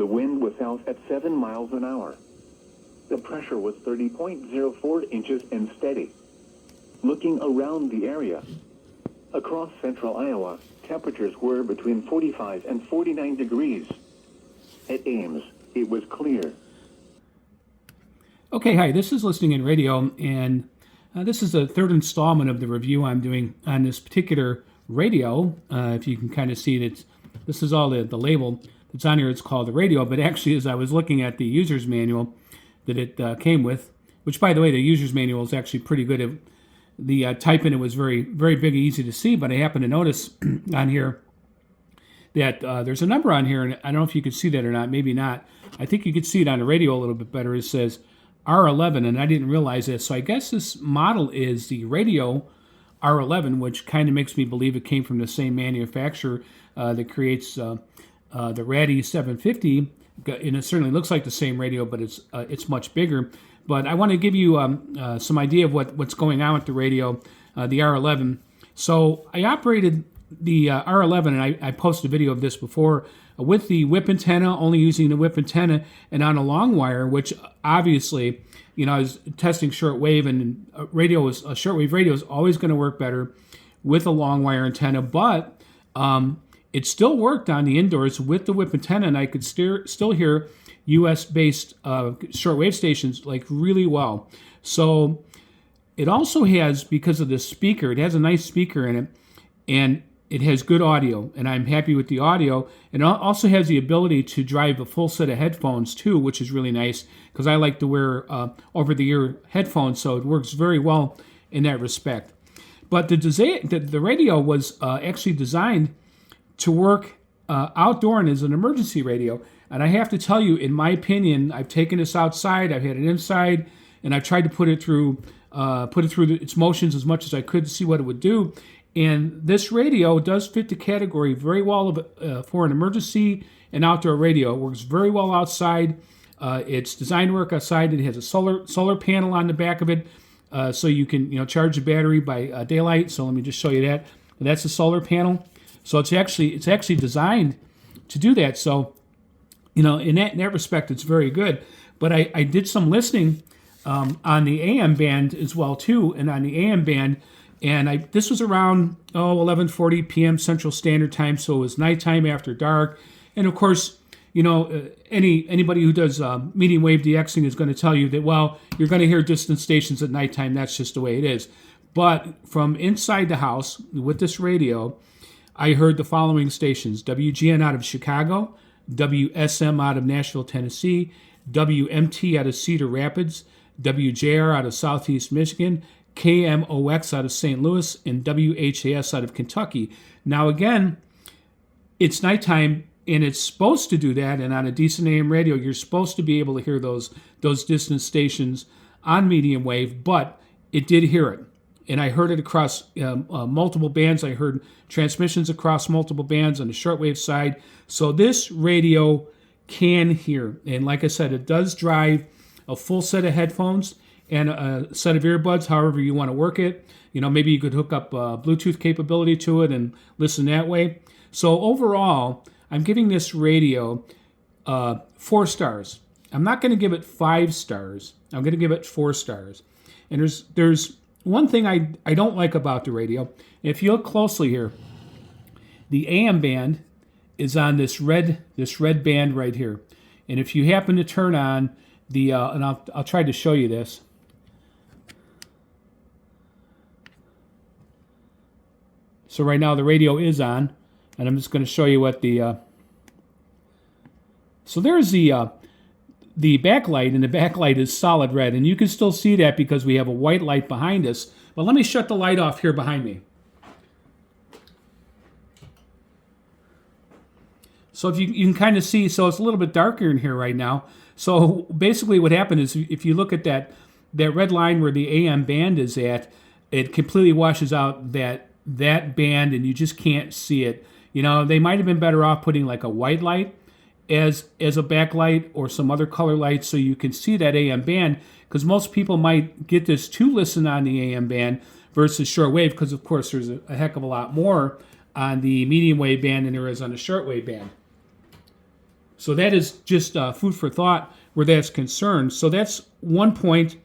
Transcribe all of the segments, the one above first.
The wind was south at 7 miles an hour. The pressure was 30.04 inches and steady. Looking around the area, across central Iowa, temperatures were between 45 and 49 degrees. At Ames, it was clear. Okay, hi, this is Listening in Radio, and this is the third installment of the review I'm doing on this particular radio. If you can kind of see it, this is all the label that's on here. It's called the radio, but actually as I was looking at the user's manual that it came with, which by the way, the user's manual is actually pretty good. The type in it was very, very big and easy to see, but I happened to notice on here that there's a number on here, and I don't know if you can see that or not, maybe not. I think you could see it on the radio a little bit better. It says R11, and I didn't realize that. So I guess this model is the Radio R11, which kind of makes me believe it came from the same manufacturer that creates the RADI 750, and it certainly looks like the same radio, but it's much bigger. But I want to give you some idea of what's going on with the radio, the R11. So I operated the R11, and I posted a video of this before, with the whip antenna, only using the whip antenna, and on a long wire, which obviously, I was testing shortwave, and shortwave radio is always going to work better with a long wire antenna, but it still worked on the indoors with the whip antenna, and I could still hear US-based shortwave stations like really well. So it also has, because of the speaker, it has a nice speaker in it, and it has good audio, and I'm happy with the audio. And it also has the ability to drive a full set of headphones too, which is really nice because I like to wear over-the-ear headphones, so it works very well in that respect. But the radio was actually designed to work outdoor and as an emergency radio. And I have to tell you, in my opinion, I've taken this outside, I've had it inside, and I've tried to put it through its motions as much as I could to see what it would do. And this radio does fit the category very well for an emergency and outdoor radio. It works very well outside. It's designed to work outside. It has a solar panel on the back of it, so you can charge the battery by daylight. So let me just show you that. And that's the solar panel. So it's actually designed to do that. So in that respect, it's very good. But I did some listening on the AM band as well too, and on the AM band. And this was around 11:40 p.m. Central Standard Time, so it was nighttime after dark. And of course, anybody who does medium wave DXing is going to tell you that, well, you're going to hear distant stations at nighttime. That's just the way it is. But from inside the house with this radio, I heard the following stations: WGN out of Chicago, WSM out of Nashville, Tennessee, WMT out of Cedar Rapids, WJR out of Southeast Michigan, KMOX out of St. Louis, and WHAS out of Kentucky. Now again, it's nighttime and it's supposed to do that, and on a decent AM radio, you're supposed to be able to hear those distant stations on medium wave, but it did hear it. And I heard it across multiple bands. I heard transmissions across multiple bands on the shortwave side. So this radio can hear. And like I said, it does drive a full set of headphones and a set of earbuds, however you want to work it. Maybe you could hook up Bluetooth capability to it and listen that way. So overall, I'm giving this radio 4 stars. I'm not going to give it 5 stars. I'm going to give it 4 stars. And there's one thing I don't like about the radio. If you look closely here, the AM band is on this red band right here. And if you happen to turn on the, and I'll try to show you this. So right now the radio is on, and I'm just going to show you what so there's the backlight, and the backlight is solid red, and you can still see that because we have a white light behind us. But let me shut the light off here behind me. So if you can kind of see, so it's a little bit darker in here right now. So basically what happened is, if you look at that red line where the AM band is at, it completely washes out that band, and you just can't see it. They might have been better off putting like a white light as a backlight or some other color light so you can see that AM band, because most people might get this to listen on the AM band versus shortwave, because of course there's a heck of a lot more on the medium wave band than there is on the shortwave band. So that is just food for thought where that's concerned. So that's one point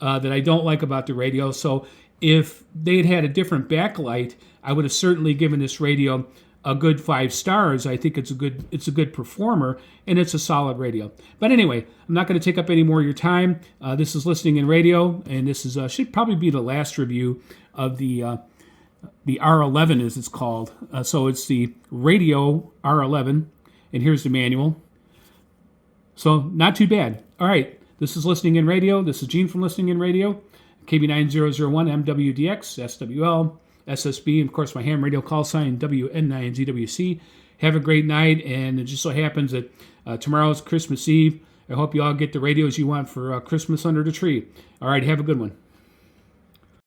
that I don't like about the radio. So if they'd had a different backlight, I would have certainly given this radio a good 5 stars. I think it's a good performer, and it's a solid radio. But anyway, I'm not going to take up any more of your time. This is Listening in Radio, and this is should probably be the last review of the R11, as it's called. So it's the Radio R11, and here's the manual. So not too bad. All right, this is Listening in Radio. This is Gene from Listening in Radio, KB9001 MWDX SWL. SSB, and of course my ham radio call sign WN9GWC. Have a great night, and it just so happens that tomorrow's Christmas Eve. I hope you all get the radios you want for Christmas under the tree. All right, have a good one.